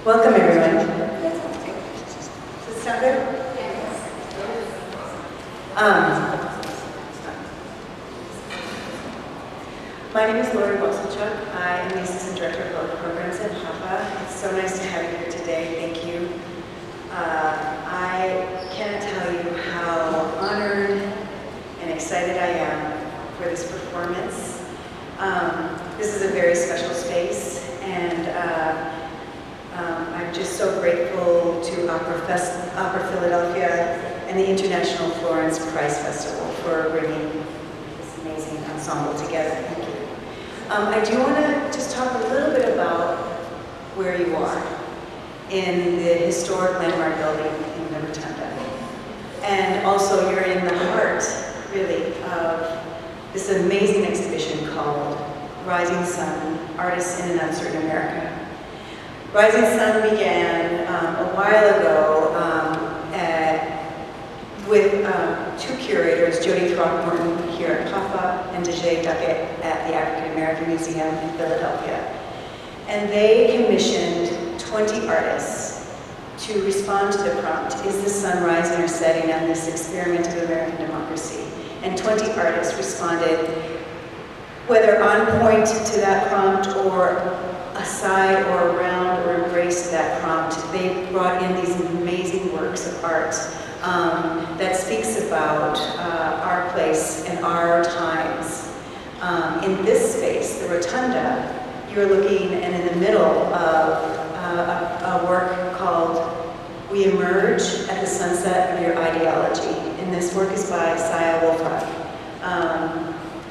Welcome, everyone. Does it sound good? My name is Florence. I am the Assistant Director of Public Programs at PAFA. It's so nice to have you here today. Thank you. I cannot tell you how honored and excited I am for this performance. This is a very special space, and I'm just so grateful to Opera Philadelphia and the International Florence Prize Festival for bringing this amazing ensemble together. Thank you. I do want to just talk a little bit about where you are in the historic landmark building in the Rotunda. And also you're in the heart, really, of this amazing exhibition called Rising Sun, Artists in an Uncertain America. Rising Sun began a while ago with two curators, Jody Throckmorton here at PAFA and Dejay Duckett at the African American Museum in Philadelphia. And they commissioned 20 artists to respond to the prompt, is the sun rising or setting on this experiment of American democracy? And 20 artists responded, whether on point to that prompt or aside or around or embraced that prompt. They brought in these amazing works of art that speaks about our place and our times. In this space, the Rotunda, you're looking and in the middle of a work called We Emerge at the Sunset of Your Ideology. And this work is by Saya Wolfa.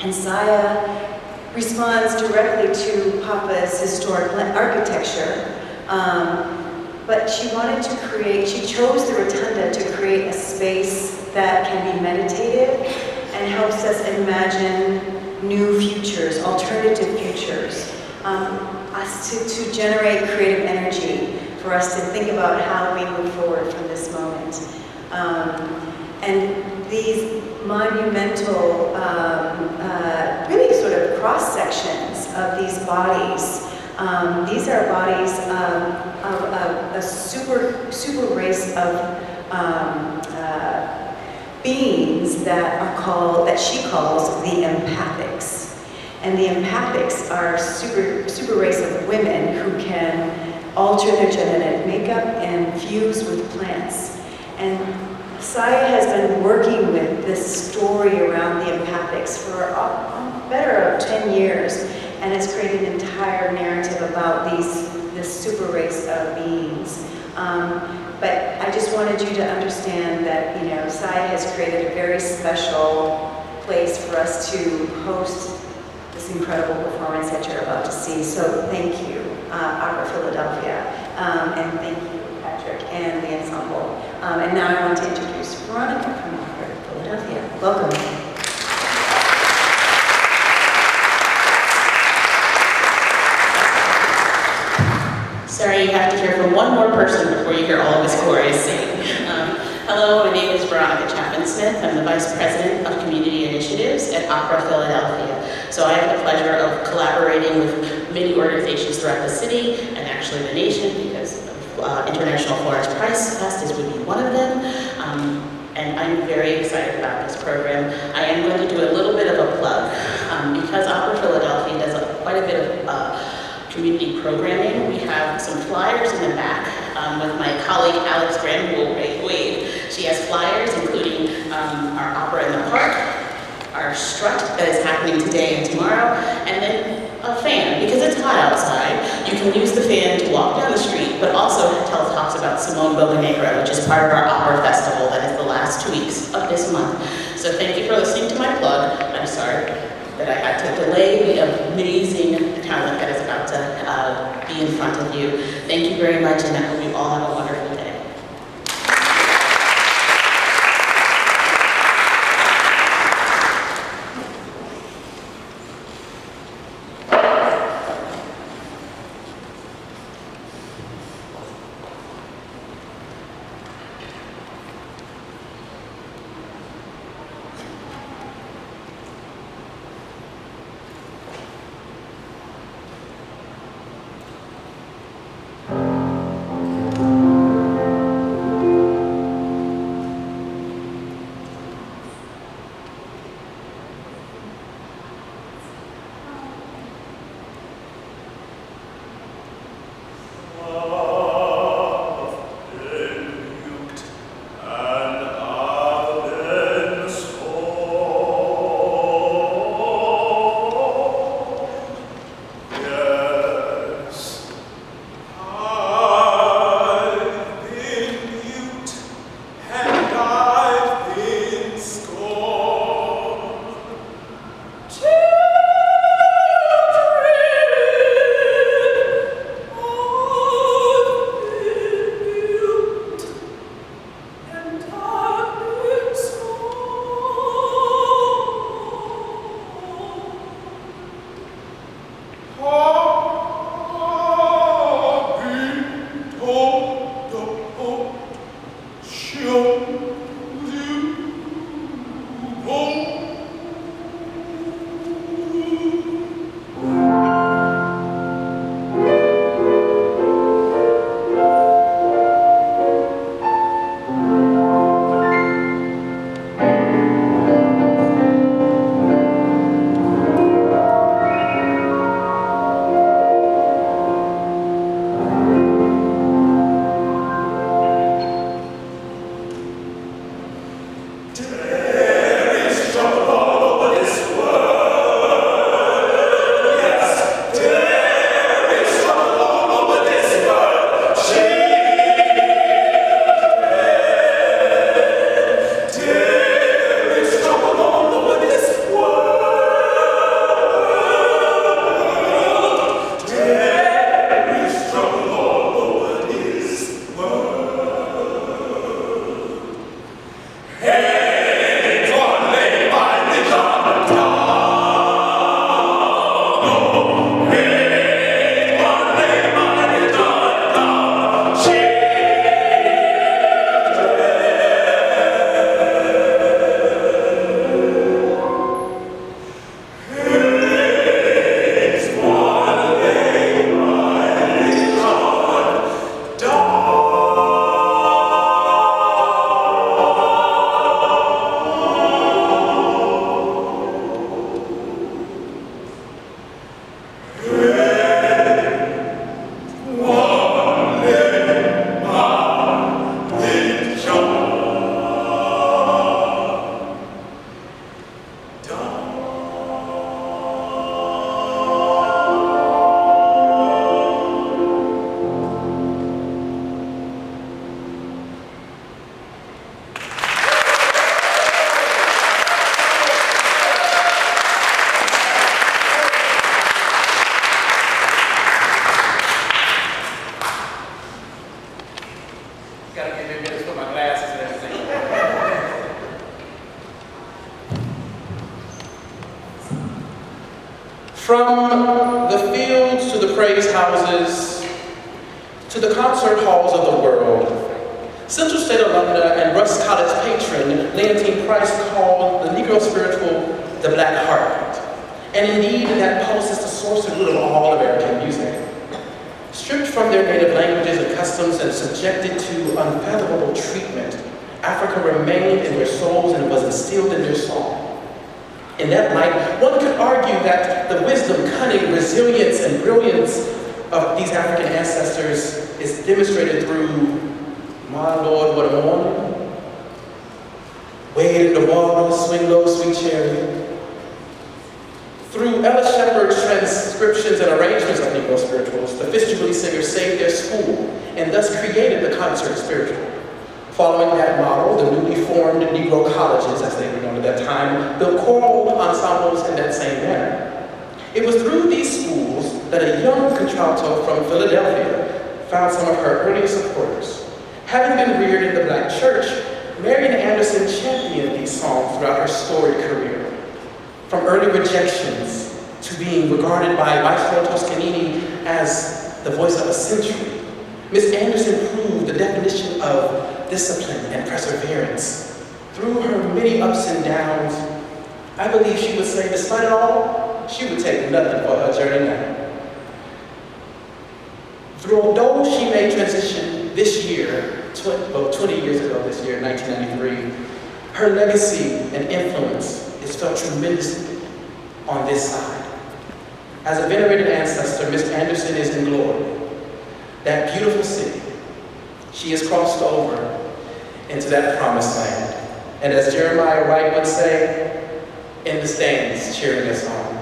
And Saya responds directly to Papa's historic architecture, but she wanted to create, she chose the Rotunda to create a space that can be meditative and helps us imagine new futures, alternative futures, us to generate creative energy for us to think about how we move forward from this moment. And these monumental, really sort of cross-sections of these bodies. These are bodies of a super race of beings that she calls the empathics. And the empathics are super race of women who can alter their genetic makeup and fuse with plants. And Saya has been working with this story around the empathics for better of 10 years, and has created an entire narrative about this super race of beings. But I just wanted you to understand that, you know, Saya has created a very special place for us to host this incredible performance that you're about to see. So thank you, Opera Philadelphia, and thank you, Patrick, and the ensemble. And now I want to introduce Veronica from Opera Philadelphia. Welcome. Sorry, you have to hear from one more person before you hear all of his chorus sing. Hello, my name is Veronica Chapman-Smith. I'm the Vice President of Community Initiatives at Opera Philadelphia. So I have the pleasure of collaborating with many organizations throughout the city and actually the nation, because International Florence Prize Fest would be one of them. And I'm very excited about this program. I am going to do a little bit of a plug. Because Opera Philadelphia does quite a bit of community programming. We have some flyers in the back with my colleague Alex Graham, who will wave. She has flyers including our Opera in the Park, our strut that is happening today and tomorrow, and then a fan, because it's hot outside. You can use the fan to walk down the street, but also talks about Simone Boccanegra, which is part of our Opera Festival that is the last 2 weeks of this month. So thank you for listening to my plug. I'm sorry that I had to delay the amazing talent that is about to be in front of you. Thank you very much, and I hope you all have a wonderful day. From the fields to the praise houses, to the concert halls of the world, Central State alumna and Russ College patron Leontine Price called the Negro spiritual the Black Heartbeat. And indeed, that pulse is the source and root of all American music. Stripped from their native languages and customs and subjected to unfathomable treatment, Africa remained in their souls and was instilled in their song. In that light, one could argue that the wisdom, cunning, resilience, and brilliance of these African ancestors is demonstrated through My Lord, What a Morning, Wade in the Water, Swing Low, Sweet Chariot. Through Ella Shepherd's transcriptions and arrangements of Negro spirituals, the Fish Jubilee singers saved their school and thus created the concert spiritual. Following that model, the newly formed Negro colleges, as they were known at that time, built choral ensembles in that same manner. It was through these schools that a young contralto from Philadelphia found some of her earliest supporters. Having been reared in the Black church, Marian Anderson championed these songs throughout her storied career. From early rejections to being regarded by Viceroy Toscanini as the voice of a century, Miss Anderson proved the definition of discipline and perseverance. Through her many ups and downs, I believe she would say, despite it all, she would take nothing for her journey now. Although she made transition this year, 20 years ago this year, 1993, her legacy and influence is felt tremendously on this side. As a venerated ancestor, Miss Anderson is in glory. That beautiful city, she has crossed over into that promised land. And as Jeremiah Wright would say, in the stands, cheering us on.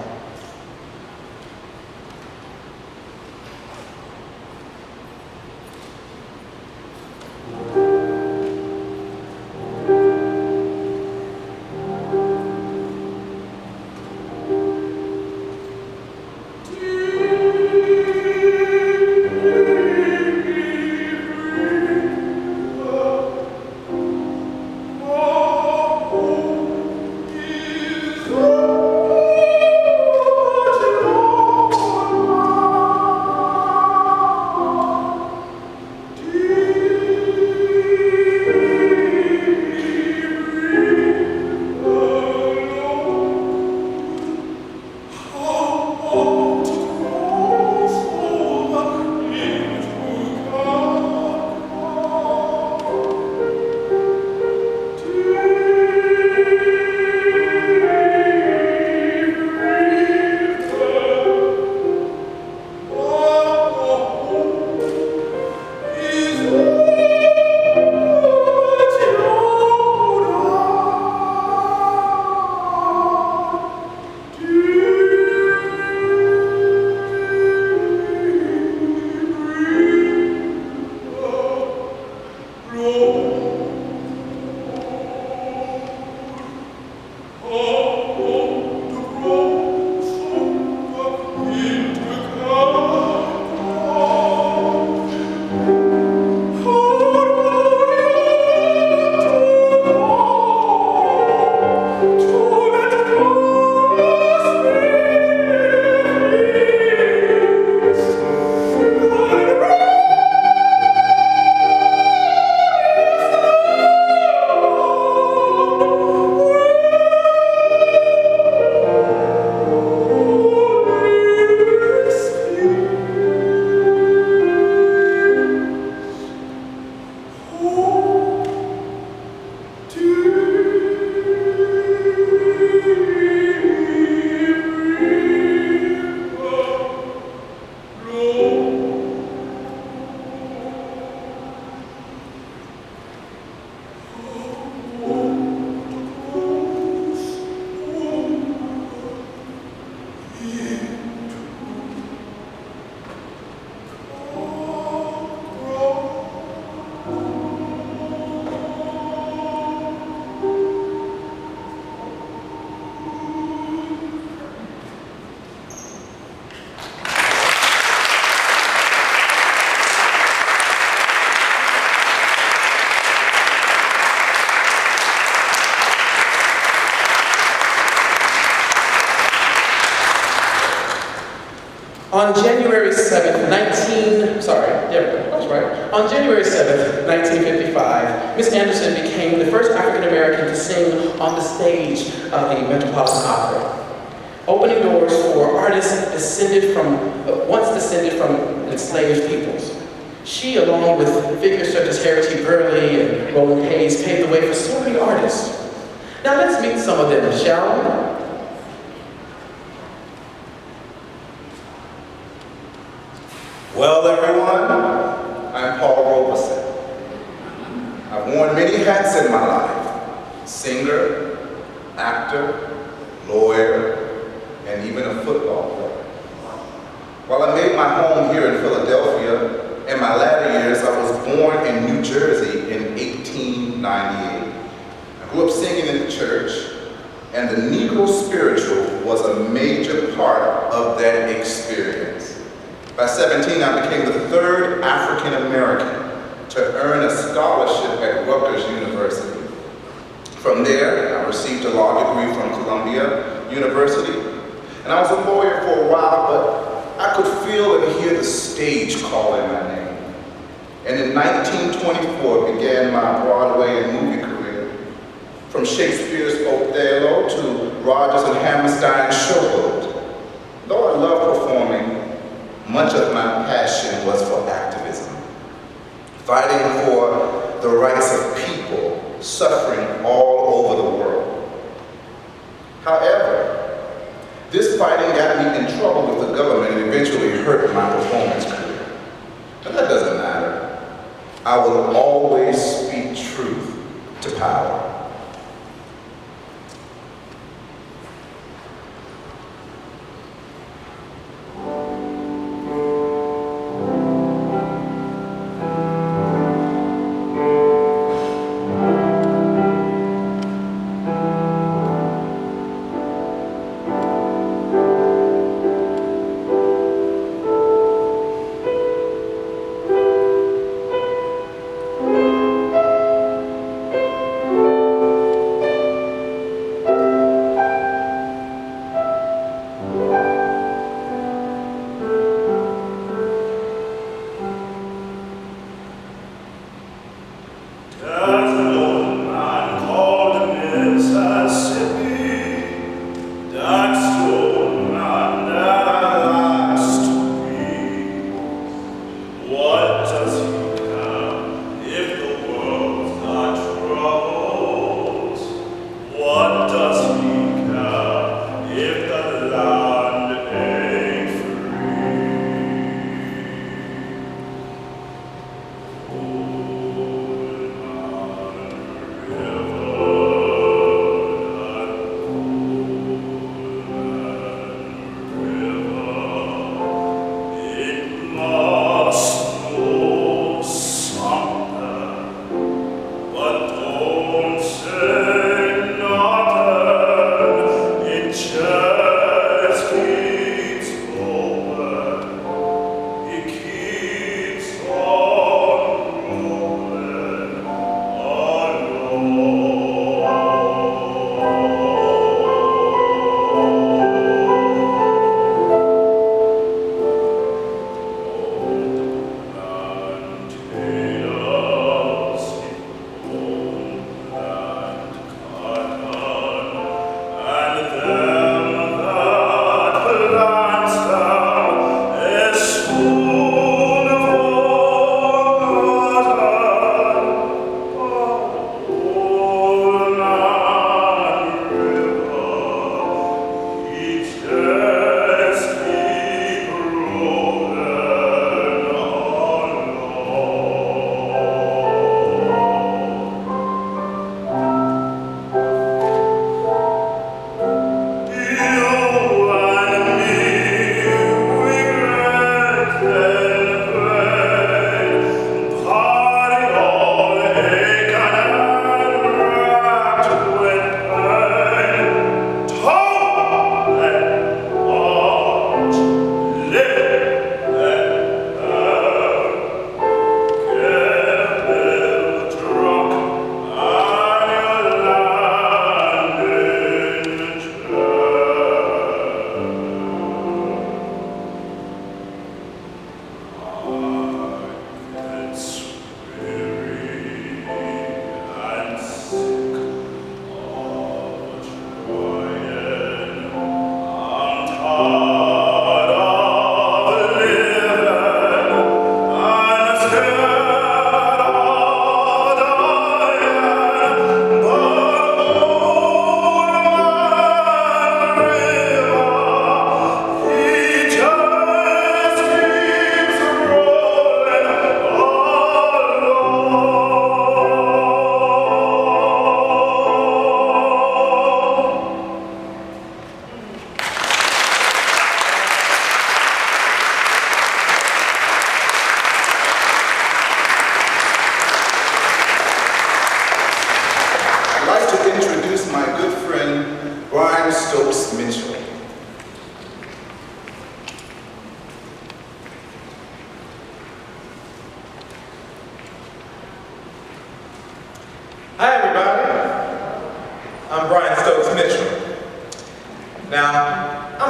On January 7th, On January 7th, 1955, Miss Anderson became the first African American to sing on the stage of the Metropolitan Opera, opening doors for artists once descended from enslaved peoples. She, along with figures such as Harriet T. Burley and Roland Hayes, paved the way for so many artists. Now let's meet some of them, shall we? Well, everyone, I'm Paul Robeson. I've worn many hats in my life: singer, actor, lawyer, and even a football player. While I made my home here in Philadelphia, in my latter years, I was born in New Jersey in 1898. I grew up singing in the church, and the Negro spiritual was a major part of that experience. By 17, I became the third African American to earn a scholarship at Rutgers University. From there, I received a law degree from Columbia University, and I was a lawyer for a while, but I could feel and hear the stage calling my name. And in 1924 began my Broadway and movie career. From Shakespeare's Othello to Rodgers and Hammerstein's Showboat. Though I love performing, much of my passion was for activism, fighting for the rights of people suffering all over the world. However, this fighting got me in trouble with the government and eventually hurt my performance career. But that doesn't matter. I will always speak truth to power.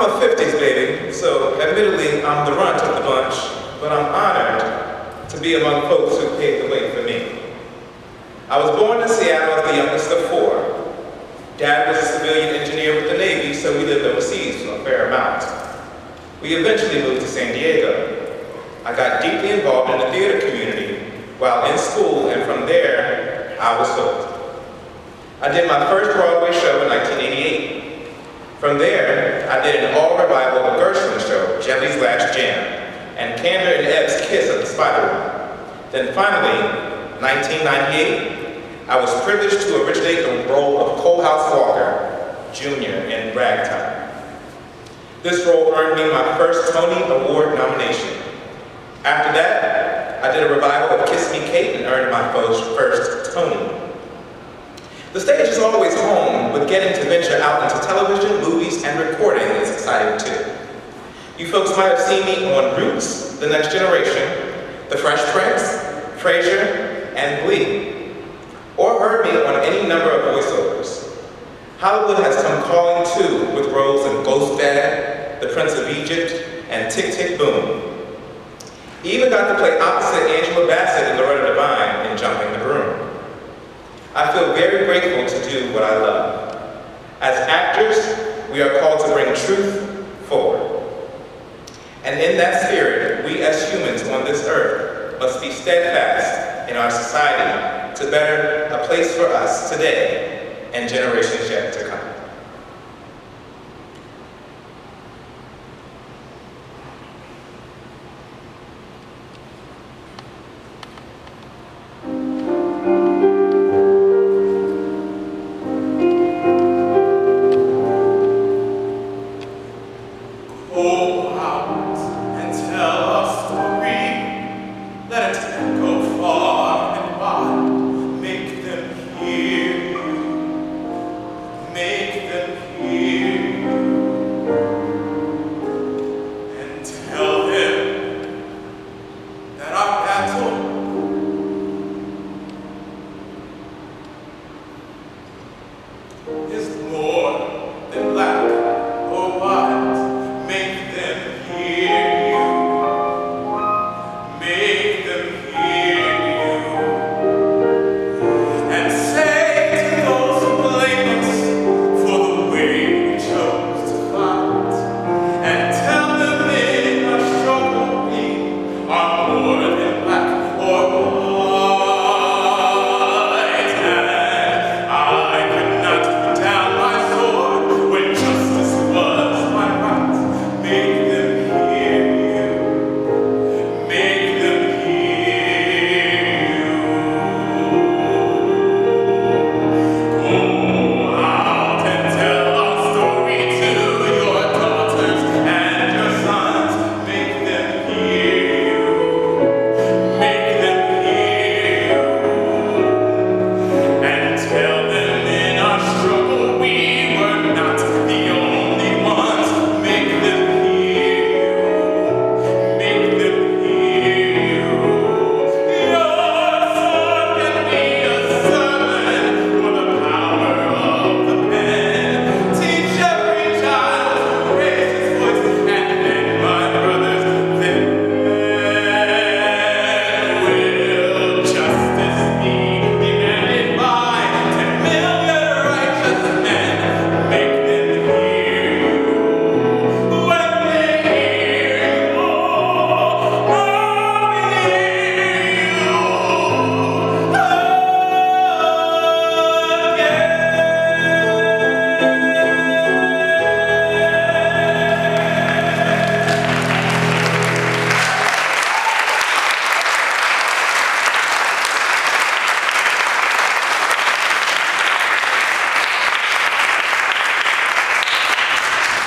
I'm a 50s baby, so admittedly I'm the runt of the bunch, but I'm honored to be among folks who paved the way for me. I was born in Seattle as the youngest of 4. Dad was a civilian engineer with the Navy, so we lived overseas for a fair amount. We eventually moved to San Diego. I got deeply involved in the theater community while in school, and from there, I was hooked. I did my first Broadway show in 1988. From there, I did an all-revival of a Gershwin show, Jelly's Last Jam, and Kander and Ebb's Kiss of the Spider Woman. Then finally, 1998, I was privileged to originate the role of Coalhouse Walker, Jr. in Ragtime. This role earned me my first Tony Award nomination. After that, I did a revival of Kiss Me Kate and earned my first Tony. The stage is always home, but getting to venture out into television, movies, and recording is exciting too. You folks might have seen me on Roots, The Next Generation, The Fresh Prince, Frasier, and Glee, or heard me on any number of voiceovers. Hollywood has come calling too, with roles in Ghost Dad, The Prince of Egypt, and Tick Tick Boom. Even got to play opposite Angela Bassett and Loretta Devine in Jumping the Broom. I feel very grateful to do what I love. As actors, we are called to bring truth forward. And in that spirit, we as humans on this earth must be steadfast in our society to better a place for us today and generations yet to come.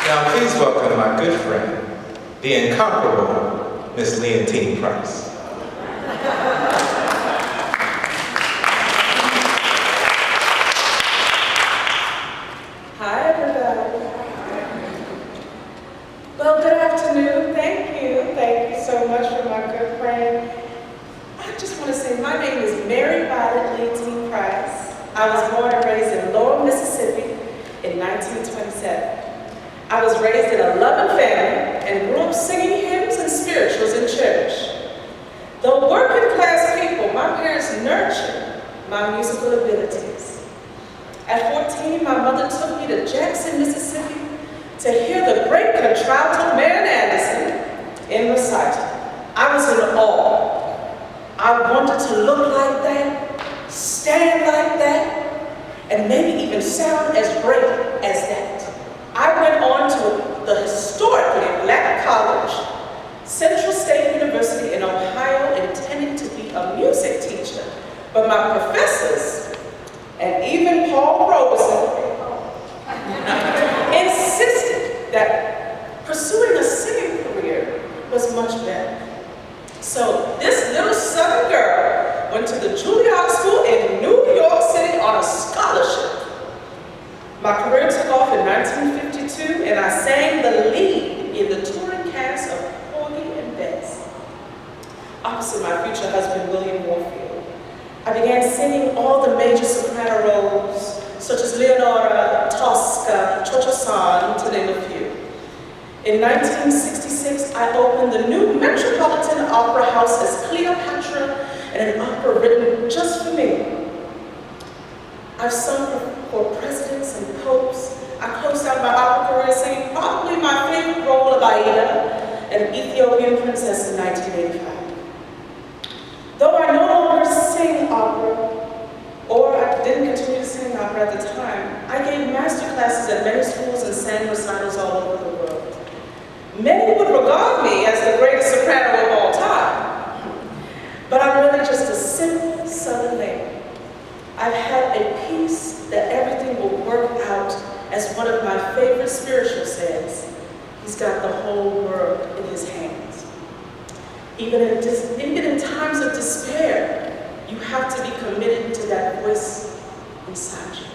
Now please welcome my good friend, the incomparable Miss Leontine Price. Hi, everybody. Well, good afternoon. Thank you. Thank you so much for my good friend. I just want to say my name is Mary Violet Leontine Price. I was born and raised in Lowell, Mississippi in 1927. I was raised in a loving family and grew up singing hymns and spirituals in church. Though working class people, my parents nurtured my musical abilities. At 14, my mother took me to Jackson, Mississippi to hear the great contralto Marian Anderson in recital. I was in awe. I wanted to look like that, stand like that, and maybe even sound as great as that. I went on to the historically black college, Central State University in Ohio, intending to be a music teacher. But my professors, and even Paul Robeson, insisted that pursuing a singing career was much better. So this little Southern girl went to the Juilliard School in New York City on a scholarship. My career took off in 1952, and I sang the lead in the touring cast of Porgy and Bess, opposite my future husband, William Warfield. I began singing all the major soprano roles, such as Leonora, Tosca, Cho-Cho-San, to name a few. In 1966, I opened the new Metropolitan Opera House as Cleopatra, and an opera written just for me. I've sung for presidents and popes. I closed out my opera career singing probably my favorite role of Aida, an Ethiopian princess in 1985. Though I no longer sing opera, or I didn't continue to sing opera at the time, I gave master classes at many schools and sang recitals all over the world. Many would regard me as the greatest soprano of all time, but I'm really just a simple Southern lady. I've had a peace that everything will work out, as one of my favorite spirituals says, he's got the whole world in his hands. Even in times of despair, you have to be committed to that voice inside you.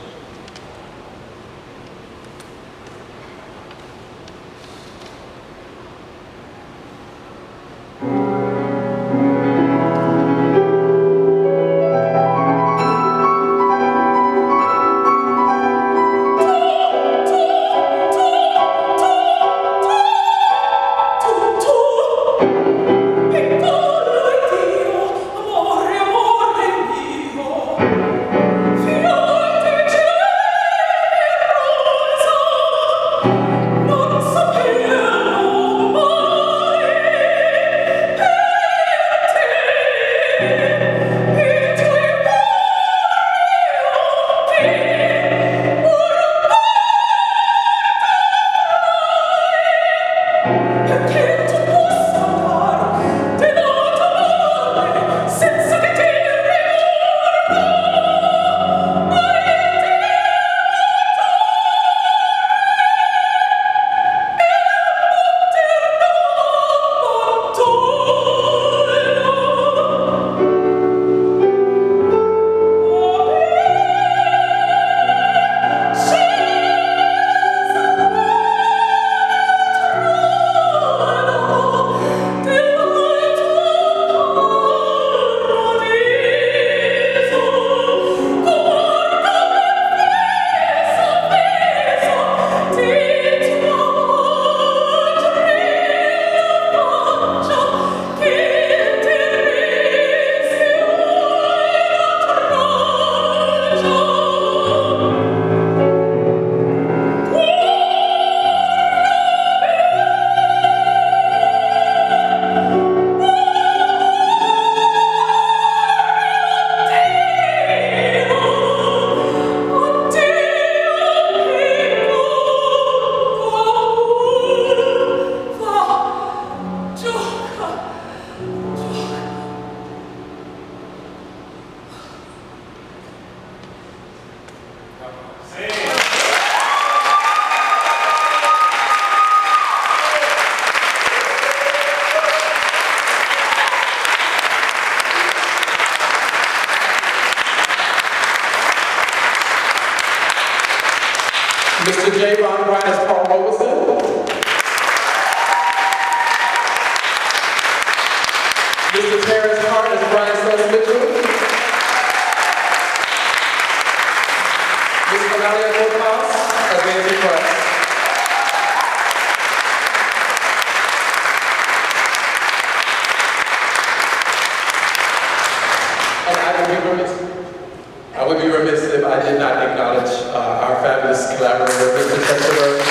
I did not acknowledge our fabulous collaborator, Mr. Christopher.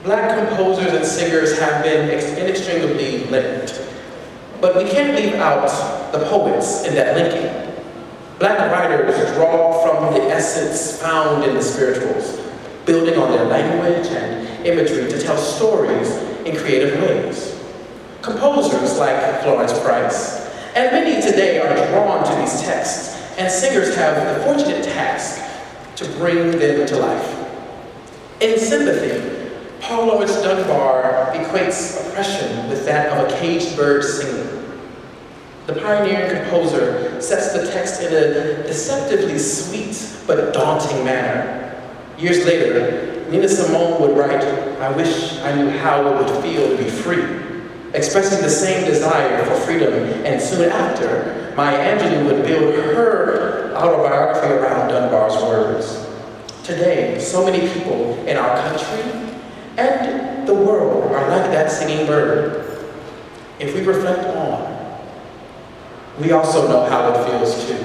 Black composers and singers have been inextricably linked, but we can't leave out the poets in that linking. Black writers draw from the essence found in the spirituals, building on their language and imagery to tell stories in creative ways. Composers like Florence and many today are drawn to these texts, and singers have the fortunate task to bring them to life. In Sympathy, Paul Laurence Dunbar equates oppression with that of a caged bird singing. The pioneering composer sets the text in a deceptively sweet but daunting manner. Years later, Nina Simone would write, "I wish I knew how it would feel to be free," expressing the same desire for freedom, and soon after, Maya Angelou would build her autobiography around Dunbar's words. Today, so many people in our country and the world are like that singing bird. If we reflect on, we also know how it feels too.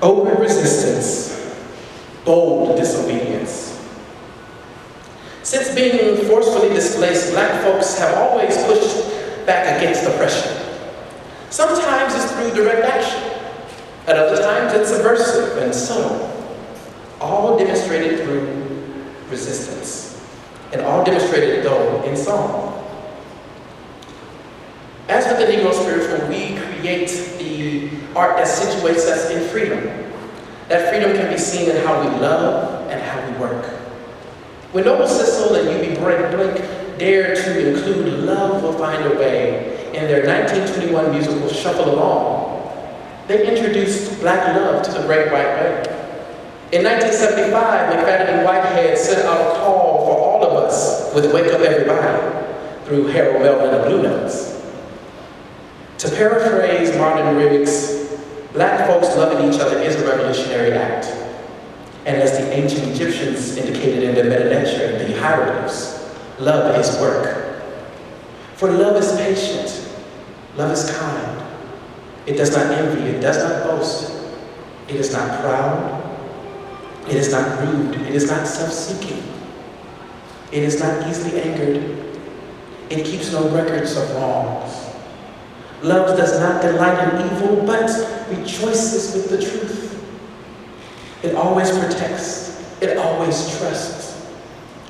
Open resistance, bold disobedience. Since being forcefully displaced, Black folks have always pushed back against oppression. Sometimes it's through direct action. At other times it's subversive and subtle. All demonstrated through resistance. And all demonstrated, though, in song. As with the Negro spiritual, we create the art that situates us in freedom. That freedom can be seen in how we love and how we work. When Noble Sissle and U.B. Blink dared to include Love Will Find a Way in their 1921 musical Shuffle Along, they introduced Black love to the Great White Way. In 1975, McFadden and Whitehead sent out a call for all of us with Wake Up Everybody through Harold Melvin and the Blue Notes. To paraphrase Martin Riggs, Black folks loving each other is a revolutionary act. And as the ancient Egyptians indicated in their meta-nature, the hieroglyphs, love is work. For love is patient, love is kind. It does not envy, it does not boast. It is not proud, it is not rude, it is not self-seeking. It is not easily angered. It keeps no records of wrongs. Love does not delight in evil, but rejoices with the truth. It always protects, it always trusts,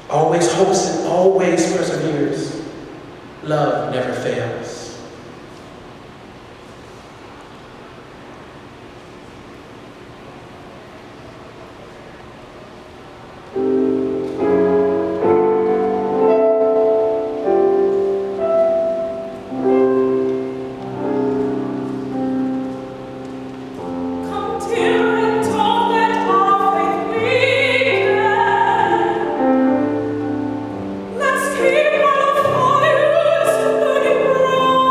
always hopes, and always perseveres. Love never fails. Let's keep our fires burning bright.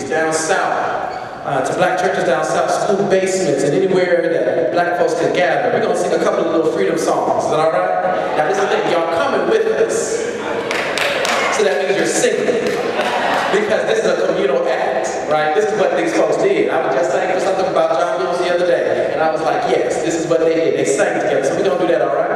communities down south, to black churches down south, school basements, and anywhere that black folks can gather. We're gonna sing a couple of little freedom songs. Is that all right? Now this is the thing, y'all coming with us. So that means you're singing. Because this is a communal act, right? This is what these folks did. I was just saying for something about John Lewis the other day, and I was like, yes, this is what they did. They sang together. So we're gonna do that, all right?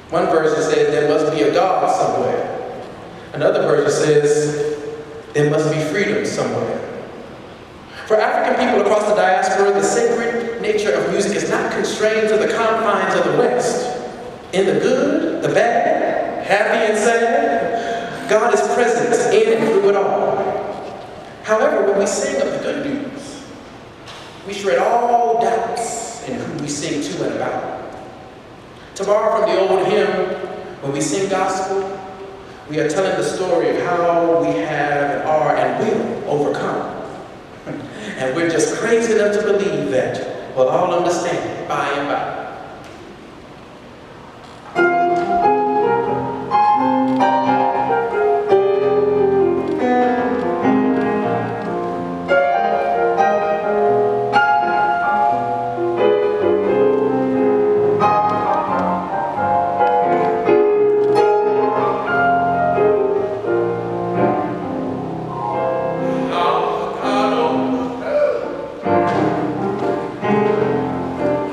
One version says there must be a God somewhere. Another version says there must be freedom somewhere. For African people across the diaspora, the sacred nature of music is not constrained to the confines of the West. In the good, the bad, happy and sad, God is present in and through it all. However, when we sing of the good news, we shred all doubts in who we sing to and about. To borrow from the old hymn, when we sing gospel, we are telling the story of how we have and are and will overcome. And we're just crazy enough to believe that we'll all understand by and by.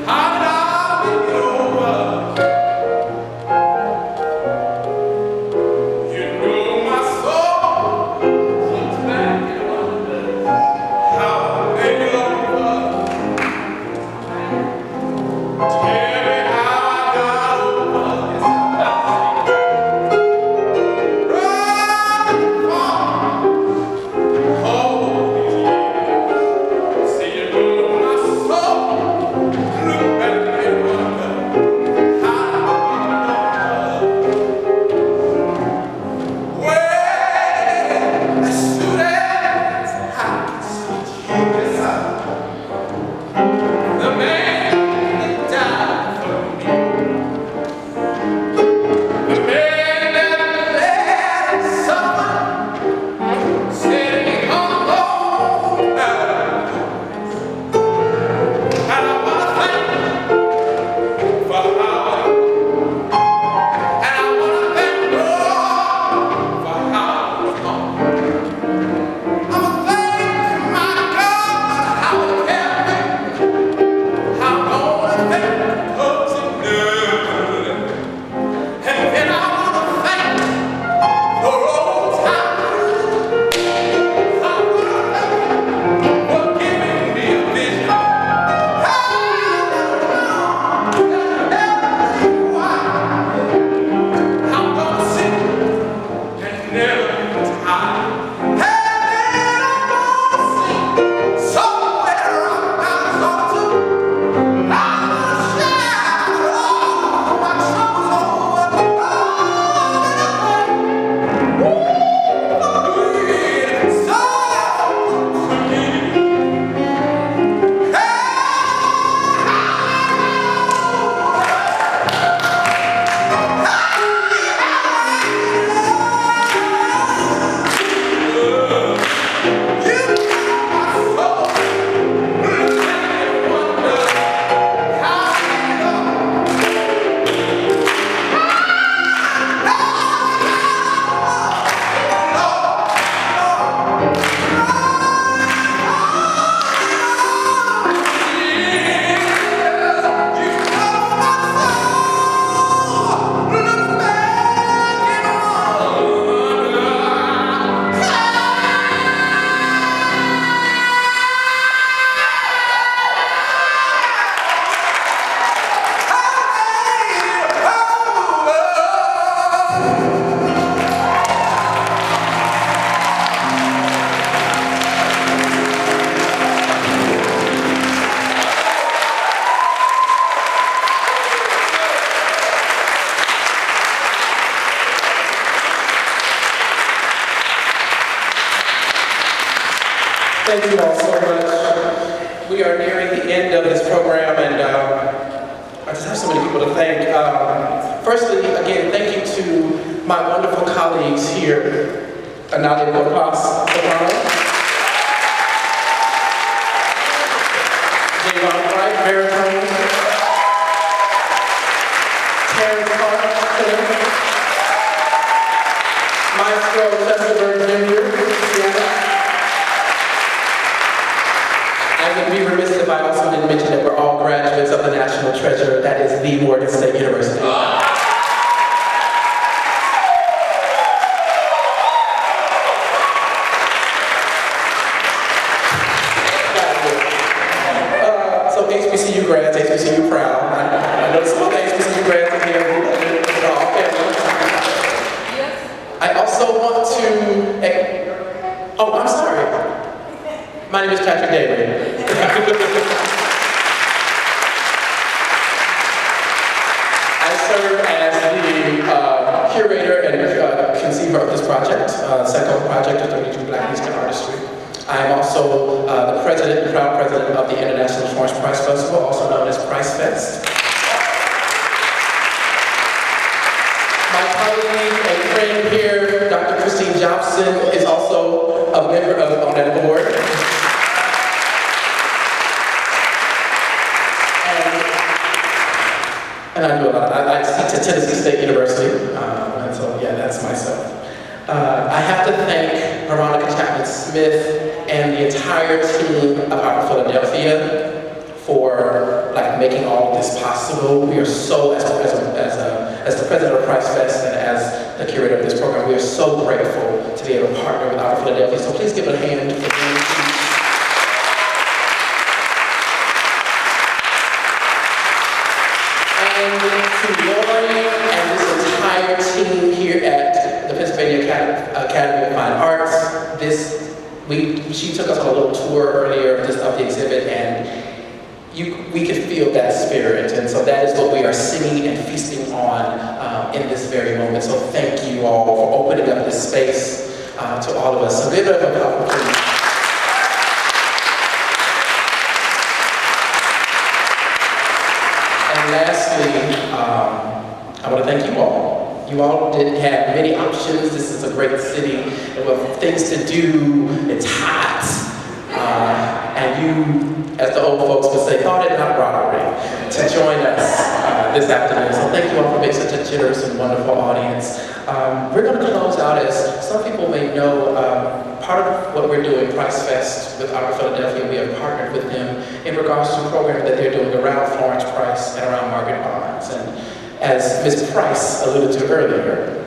Ha Thank you all so much. We are nearing the end of this program, and I just have so many people to thank. Firstly, again, thank you to my wonderful colleagues here, Analia Borpas, soprano, Javon Wright, baritone, Terrence Clark, tenor, Maestro Chesterberg Jr., piano. I would be remiss if I also didn't mention that we're all graduates of the National Treasure, that is the Morgan State University. So HBCU grads, HBCU proud. I know some other HBCU grads in here who are all family. I also want to, oh, I'm sorry. My name is Patrick Daly. I serve as the curator and conceiver of this project, Sankofa project of 32 Black Music and Artistry. I am also the president and proud president of the International Florence Prize Festival, also known as Price Fest. My colleague and friend here, Dr. Christine Jobson, is also a member on that board. And I do a lot. I teach at Tennessee State University, and so yeah, that's myself. I have to thank Veronica Chapman-Smith and the entire team of Opera Philadelphia for making all of this possible. We are so, as the president of Price Fest and as the curator of this program, we are so grateful to be able to partner with Opera Philadelphia. So please give it a hand for them. And to Lori and this entire team here at the Pennsylvania Academy of Fine Arts, she took us on a little tour earlier of the exhibit, and we could feel that spirit, and so that is what we are singing and feasting on in this very moment. So thank you all for opening up this space to all of us. So give it up for PAFA, please. And lastly, I want to thank you all. You all didn't have many options. This is a great city. There were things to do. It's hot. And you, as the old folks would say, thought it not robbery to join us this afternoon. So thank you all for being such a generous and wonderful audience. We're going to close out, as some people may know, part of what we're doing, Price Fest with Opera Philadelphia, we have partnered with them in regards to programming that they're doing around Florence Price and around Margaret Barnes. And as Ms. Price alluded to earlier,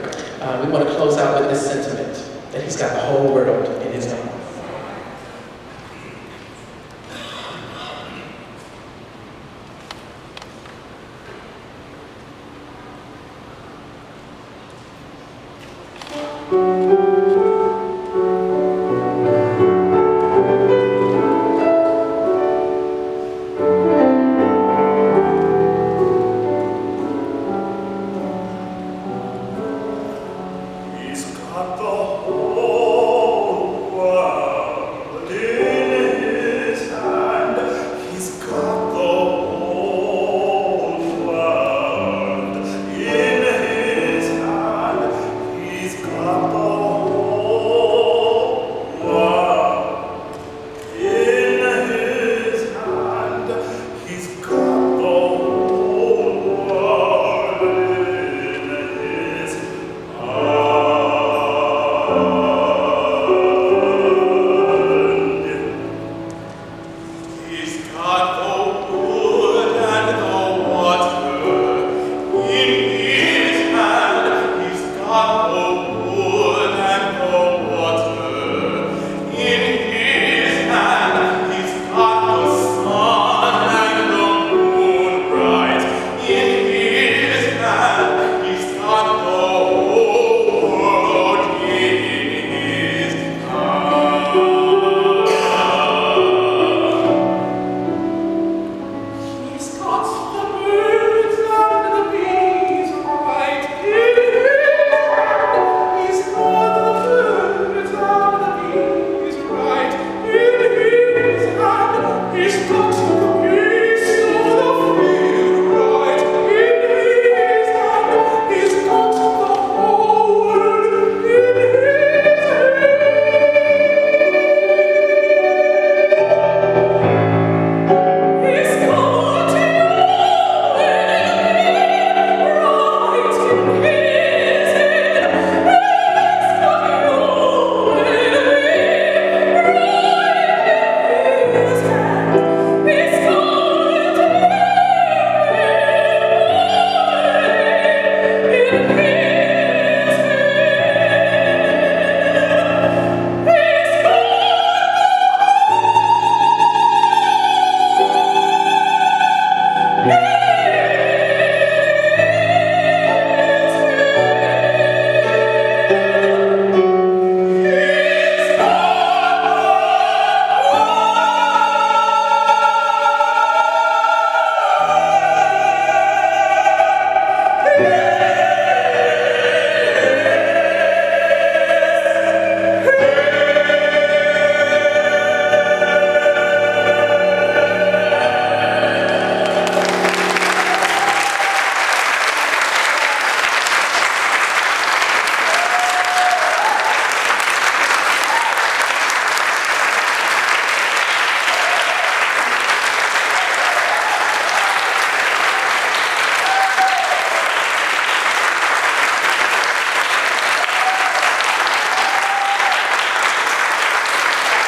we want to close out with this sentiment that he's got the whole world in his hands.